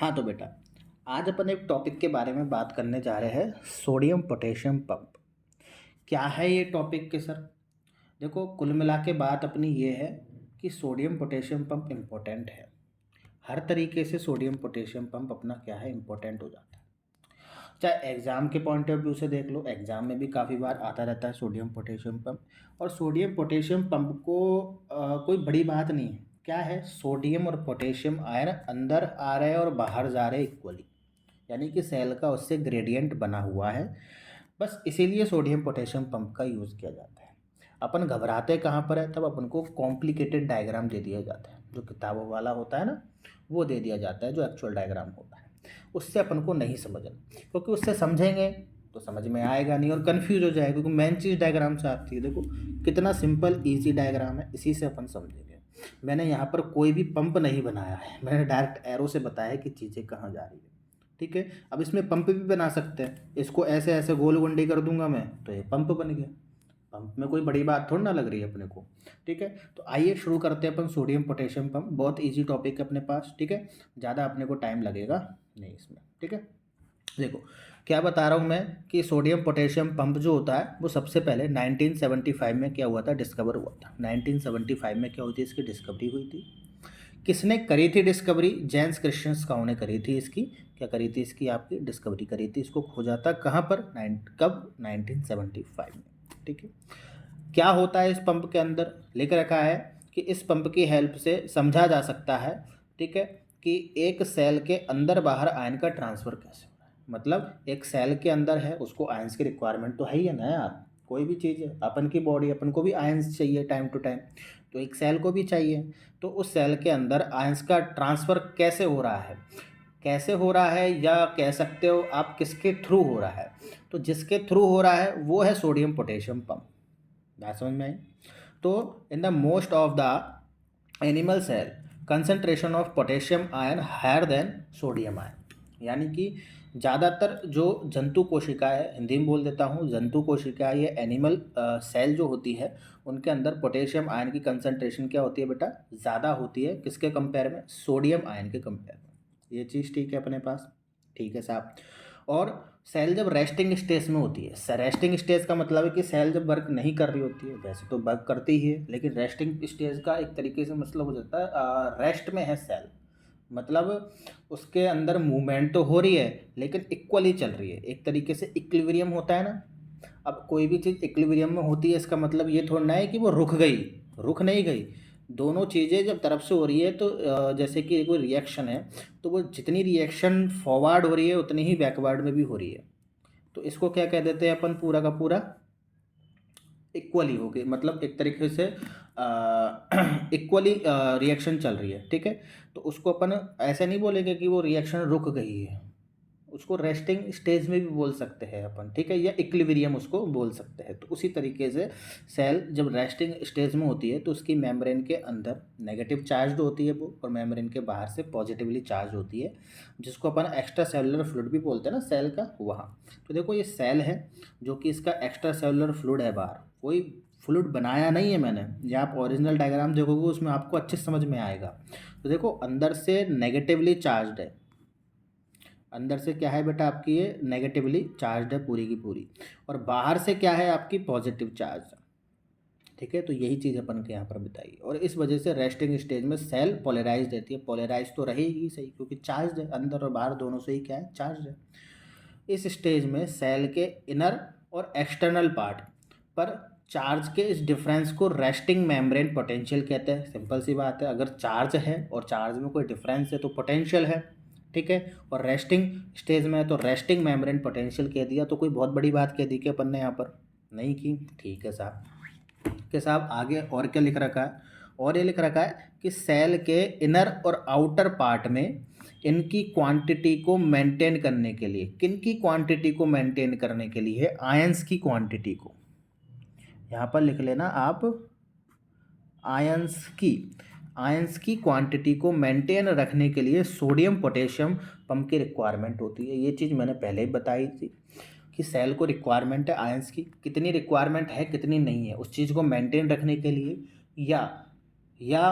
हाँ तो बेटा, आज अपन एक टॉपिक के बारे में बात करने जा रहे हैं, सोडियम पोटेशियम पंप। क्या है ये टॉपिक के सर? देखो, कुल मिला के बात अपनी ये है कि सोडियम पोटेशियम पंप इम्पोर्टेंट है। हर तरीके से सोडियम पोटेशियम पंप अपना क्या है, इम्पोर्टेंट हो जाता है। चाहे एग्ज़ाम के पॉइंट ऑफ व्यू से देख लो, एग्ज़ाम में भी काफ़ी बार आता रहता है सोडियम पोटेशियम पंप। और सोडियम पोटेशियम पंप को कोई बड़ी बात नहीं है। क्या है, सोडियम और पोटेशियम आयन अंदर आ रहे हैं और बाहर जा रहे हैं इक्वली, यानी कि सेल का उससे ग्रेडियंट बना हुआ है। बस इसीलिए सोडियम पोटेशियम पंप का यूज़ किया जाता है। अपन घबराते कहाँ पर है, तब अपन को कॉम्प्लिकेटेड डायग्राम दे दिया जाता है, जो किताबों वाला होता है ना, वो दे दिया जाता है, जो एक्चुअल डायग्राम होता है। उससे अपन को नहीं समझना, क्योंकि उससे समझेंगे तो समझ में आएगा नहीं और कन्फ्यूज हो जाएगा, क्योंकि मेन चीज़ डायग्राम से आती है। देखो कितना सिंपल ईजी डायग्राम है, इसी से अपन समझेंगे। मैंने यहाँ पर कोई भी पंप नहीं बनाया है, मैंने डायरेक्ट एरो से बताया कि चीज़ें कहाँ जा रही है। ठीक है, अब इसमें पंप भी बना सकते हैं। इसको ऐसे ऐसे गोल गुंडी कर दूंगा मैं, तो ये पंप बन गया। पंप में कोई बड़ी बात थोड़ी ना लग रही है अपने को। ठीक है, तो आइए शुरू करते हैं अपन सोडियम पोटेशियम पंप। बहुत इजी टॉपिक है अपने पास। ठीक है, ज़्यादा अपने को टाइम लगेगा नहीं इसमें। ठीक है, देखो क्या बता रहा हूँ मैं कि सोडियम पोटेशियम पंप जो होता है वो सबसे पहले 1975 में क्या हुआ था, डिस्कवर हुआ था। 1975 में क्या हुई थी, इसकी डिस्कवरी हुई थी। किसने करी थी डिस्कवरी? जेम्स क्रिश्चियन ने करी थी इसकी। क्या करी थी इसकी, आपकी डिस्कवरी करी थी। इसको खोजा था कहाँ पर, कब, 1975 में। ठीक है, क्या होता है इस पंप के अंदर, लिख रखा है कि इस पंप की हेल्प से समझा जा सकता है, ठीक है, कि एक सेल के अंदर बाहर आयन का ट्रांसफ़र कैसे हो रहा है। मतलब एक सेल के अंदर है, उसको आयंस की रिक्वायरमेंट तो है ही है ना यार। कोई भी चीज़ है, अपन की बॉडी, अपन को भी आयंस चाहिए टाइम टू टाइम, तो एक सेल को भी चाहिए। तो उस सेल के अंदर आयंस का ट्रांसफ़र कैसे हो रहा है, कैसे हो रहा है, या कह सकते हो आप किसके थ्रू हो रहा है। तो जिसके थ्रू हो रहा है वो है सोडियम पोटेशियम पंप। बात समझ में आई? तो in the most of the animal cell concentration of potassium ion higher than sodium ion, यानी कि ज़्यादातर जो जंतु कोशिका है, हिंदी में बोल देता हूँ, जंतु कोशिका ये एनिमल सेल जो होती है, उनके अंदर पोटेशियम आयन की कंसंट्रेशन क्या होती है बेटा, ज़्यादा होती है। किसके कंपेयर में, सोडियम आयन के कंपेयर में। ये चीज़ ठीक है अपने पास? ठीक है साहब। और सेल जब रेस्टिंग स्टेज में होती है, रेस्टिंग स्टेज का मतलब है कि सेल जब वर्क नहीं कर रही होती है, वैसे तो वर्क करती ही है, लेकिन रेस्टिंग स्टेज का एक तरीके से मतलब हो जाता है रेस्ट में है सेल, मतलब उसके अंदर मूवमेंट तो हो रही है लेकिन इक्वली चल रही है। एक तरीके से इक्विलिब्रियम होता है ना। अब कोई भी चीज़ इक्विलिब्रियम में होती है, इसका मतलब ये थोड़ा ना है कि वो रुक गई, रुक नहीं गई। दोनों चीज़ें जब तरफ से हो रही है तो जैसे कि कोई रिएक्शन है, तो वो जितनी रिएक्शन फॉरवर्ड हो रही है उतनी ही बैकवर्ड में भी हो रही है। तो इसको क्या कह देते हैं अपन, पूरा का पूरा इक्वली हो गई, मतलब एक तरीके से इक्वली रिएक्शन चल रही है। ठीक है, तो उसको अपन ऐसे नहीं बोलेंगे कि वो रिएक्शन रुक गई है, उसको रेस्टिंग स्टेज में भी बोल सकते हैं अपन। ठीक है, या इक्विलिब्रियम उसको बोल सकते हैं। तो उसी तरीके से सेल जब रेस्टिंग स्टेज में होती है तो उसकी मेम्ब्रेन के अंदर नेगेटिव चार्ज होती है वो, और मेम्ब्रेन के बाहर से पॉजिटिवली चार्ज होती है, जिसको अपन एक्स्ट्रा सेलुलर फ्लूइड भी बोलते हैं ना सेल का, वहाँ। तो देखो ये सेल है जो कि इसका एक्स्ट्रा सेलुलर फ्लूइड है बाहर, कोई फ्लूइड बनाया नहीं है मैंने। ये आप ओरिजिनल डायग्राम देखोगे उसमें आपको अच्छे से समझ में आएगा। तो देखो अंदर से नेगेटिवली चार्ज है, अंदर से क्या है बेटा आपकी, ये नेगेटिवली चार्ज है पूरी की पूरी, और बाहर से क्या है आपकी, पॉजिटिव चार्ज। ठीक है, तो यही चीज़ अपन के यहाँ पर बताइए। और इस वजह से रेस्टिंग स्टेज में सेल पोलराइज रहती है। पोलराइज तो रहेगी सही, क्योंकि चार्ज है, अंदर और बाहर दोनों से ही क्या है, चार्ज है। इस स्टेज में सेल के इनर और एक्सटर्नल पार्ट पर चार्ज के इस डिफरेंस को रेस्टिंग मेम्ब्रेन पोटेंशियल कहते हैं। सिंपल सी बात है, अगर चार्ज है और चार्ज में कोई डिफरेंस है तो पोटेंशियल है। ठीक है, और रेस्टिंग स्टेज में है तो रेस्टिंग मेम्ब्रेन पोटेंशियल कह दिया, तो कोई बहुत बड़ी बात कह दी कि अपन ने यहाँ पर नहीं की। ठीक है साहब, के साहब आगे और क्या लिख रखा है, और ये लिख रखा है कि सेल के इनर और आउटर पार्ट में इनकी क्वांटिटी को मेंटेन करने के लिए, किन की क्वांटिटी को मेंटेन करने के लिए, आयंस की क्वांटिटी को, यहाँ पर लिख लेना आप, आयंस की, आयंस की क्वांटिटी को मेंटेन रखने के लिए सोडियम पोटेशियम पंप की रिक्वायरमेंट होती है। ये चीज़ मैंने पहले ही बताई थी कि सेल को रिक्वायरमेंट है आयंस की, कितनी रिक्वायरमेंट है कितनी नहीं है, उस चीज़ को मेंटेन रखने के लिए, या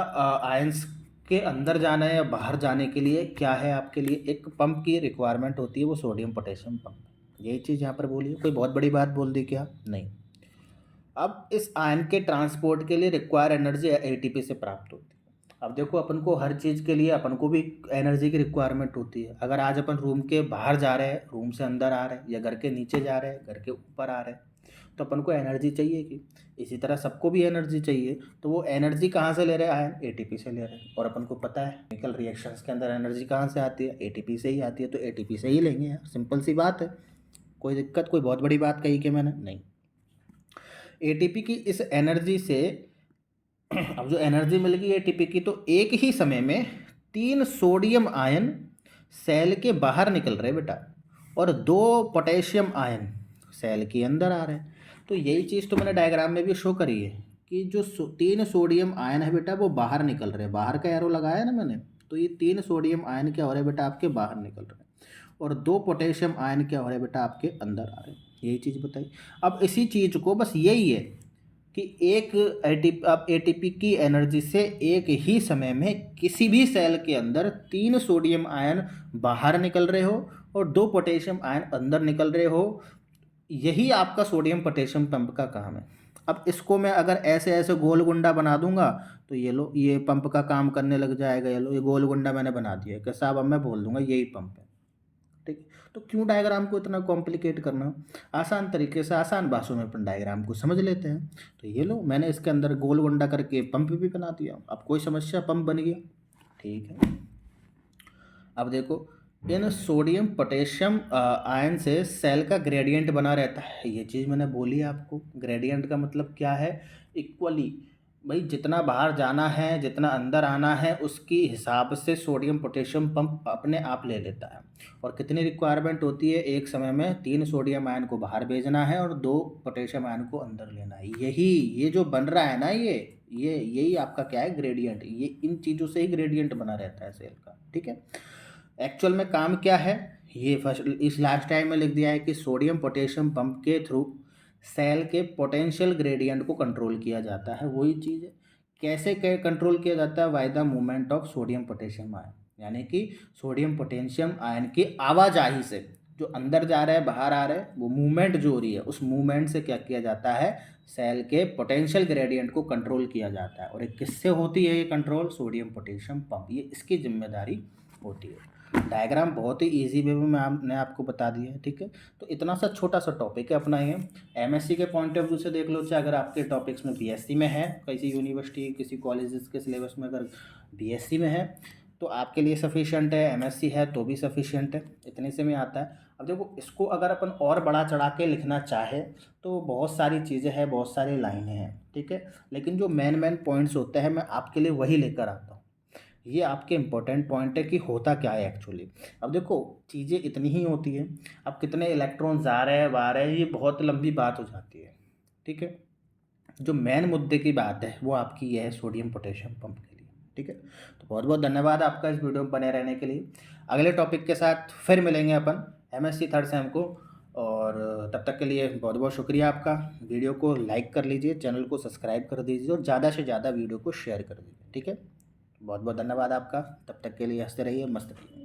आयंस के अंदर जाना है या बाहर जाने के लिए क्या है, आपके लिए एक पंप की रिक्वायरमेंट होती है, वो सोडियम पोटेशियम पंप। यही चीज़ यहाँ पर बोली है, कोई बहुत बड़ी बात बोल दी क्या? नहीं। अब इस आयन के ट्रांसपोर्ट के लिए रिक्वायर एनर्जी एटीपी से प्राप्त होती है। अब देखो, अपन को हर चीज़ के लिए अपन को भी एनर्जी की रिक्वायरमेंट होती है। अगर आज अपन रूम के बाहर जा रहे हैं, रूम से अंदर आ रहे हैं, या घर के नीचे जा रहे हैं, घर के ऊपर आ रहे हैं, तो अपन को एनर्जी चाहिए कि इसी तरह सबको भी एनर्जी चाहिए। तो वो एनर्जी कहाँ से ले रहे हैं? आयन एटीपी से ले रहे हैं। और अपन को पता है केमिकल रिएक्शंस के अंदर एनर्जी कहाँ से आती है? एटीपी से ही आती है। तो एटीपी से ही लेंगे यार, सिंपल सी बात है। कोई दिक्कत, कोई बहुत बड़ी बात कही कि मैंने? नहीं। एटीपी की इस एनर्जी से अब जो एनर्जी मिल गई एटीपी की, तो एक ही समय में 3 सोडियम आयन सेल के बाहर निकल रहे बेटा, और 2 पोटेशियम आयन सेल के अंदर आ रहे हैं। तो यही चीज़ तो मैंने डायग्राम में भी शो करी है कि जो 3 सोडियम आयन है बेटा, वो बाहर निकल रहे हैं। बाहर का एरो लगाया ना मैंने, तो ये 3 सोडियम आयन क्या हो रहे हैं बेटा, आपके बाहर निकल रहे हैं, और 2 पोटेशियम आयन क्या हो रहे हैं बेटा, आपके अंदर आ रहे हैं। यही चीज़ बताई। अब इसी चीज़ को बस यही है कि एक एटीपी की एनर्जी से एक ही समय में किसी भी सेल के अंदर 3 सोडियम आयन बाहर निकल रहे हो और 2 पोटेशियम आयन अंदर निकल रहे हो। यही आपका सोडियम पोटेशियम पंप का काम है। अब इसको मैं अगर ऐसे ऐसे गोल गुंडा बना दूंगा, तो ये लो, ये पंप का काम करने लग जाएगा। ये लो, ये गोल गुंडा मैंने बना दिया है कि साहब अब मैं बोल दूंगा यही पंप है। ठीक। तो क्यों डायग्राम को इतना कॉम्प्लिकेट करना? आसान तरीके से, आसान भाषा में अपन डायग्राम को समझ लेते हैं। तो ये लो, मैंने इसके अंदर गोल गुंडा करके पंप भी बना दिया। अब कोई समस्या, पंप बन गया। ठीक है। अब देखो, इन सोडियम पोटेशियम आयन से सेल का ग्रेडियंट बना रहता है। ये चीज़ मैंने बोली आपको। ग्रेडियंट का मतलब क्या है? इक्वली, भाई जितना बाहर जाना है, जितना अंदर आना है, उसकी हिसाब से सोडियम पोटेशियम पंप अपने आप ले लेता है। और कितनी रिक्वायरमेंट होती है? एक समय में 3 सोडियम आयन को बाहर भेजना है और 2 पोटेशियम आयन को अंदर लेना है। ये जो बन रहा है ना, यही आपका क्या है? ग्रेडियंट। ये इन चीज़ों से ही ग्रेडियंट बना रहता है सेल का। ठीक है। एक्चुअल में काम क्या है? ये फर्स्ट इस लास्ट टाइम में लिख दिया है कि सोडियम पोटेशियम पंप के थ्रू सेल के पोटेंशियल ग्रेडियंट को कंट्रोल किया जाता है। वही चीज़ है। कैसे कंट्रोल किया जाता है? By the movement of sodium potassium ion, यानी कि सोडियम पोटेशियम आयन की आवाजाही से, जो अंदर जा रहे हैं बाहर आ रहे हैं, वो मूवमेंट जो हो रही है, उस मूवमेंट से क्या किया जाता है? सेल के पोटेंशियल ग्रेडियंट को कंट्रोल किया जाता है। और एक किससे होती है ये कंट्रोल? सोडियम पोटेशियम पंप, ये इसकी जिम्मेदारी होती है। डायग्राम बहुत ही इजी वे में मैंने आपको बता दिया है। ठीक है। तो इतना सा छोटा सा टॉपिक है अपना ये। एमएससी के पॉइंट ऑफ व्यू से देख लो, चाहे अगर आपके टॉपिक्स में बीएससी में है, किसी यूनिवर्सिटी, किसी कॉलेजेस के सिलेबस में अगर बीएससी में है, तो आपके लिए सफिशिएंट है। एमएससी है तो भी सफिशिएंट है, इतने से में आता है। अब देखो, इसको अगर अपन और बड़ा चढ़ा के लिखना चाहे तो बहुत सारी चीज़ें हैं, बहुत सारी लाइनें हैं। ठीक है। लेकिन जो मेन पॉइंट्स होते हैं, मैं आपके लिए वही लेकर आता हूँ। ये आपके इम्पोर्टेंट पॉइंट है कि होता क्या है एक्चुअली। अब देखो, चीज़ें इतनी ही होती है। अब कितने इलेक्ट्रॉन्स आ रहे हैं, बाहर है, ये बहुत लंबी बात हो जाती है। ठीक है। जो मेन मुद्दे की बात है वो आपकी ये है, सोडियम पोटेशियम पंप के लिए। ठीक है। तो बहुत बहुत धन्यवाद आपका इस वीडियो में बने रहने के लिए। अगले टॉपिक के साथ फिर मिलेंगे अपन एमएससी थर्ड सेम को। और तब तक के लिए बहुत बहुत शुक्रिया आपका। वीडियो को लाइक कर लीजिए, चैनल को सब्सक्राइब कर दीजिए और ज़्यादा से ज़्यादा वीडियो को शेयर कर दीजिए। ठीक है। बहुत बहुत धन्यवाद आपका। तब तक के लिए हंसते रहिए, मस्त रहिए।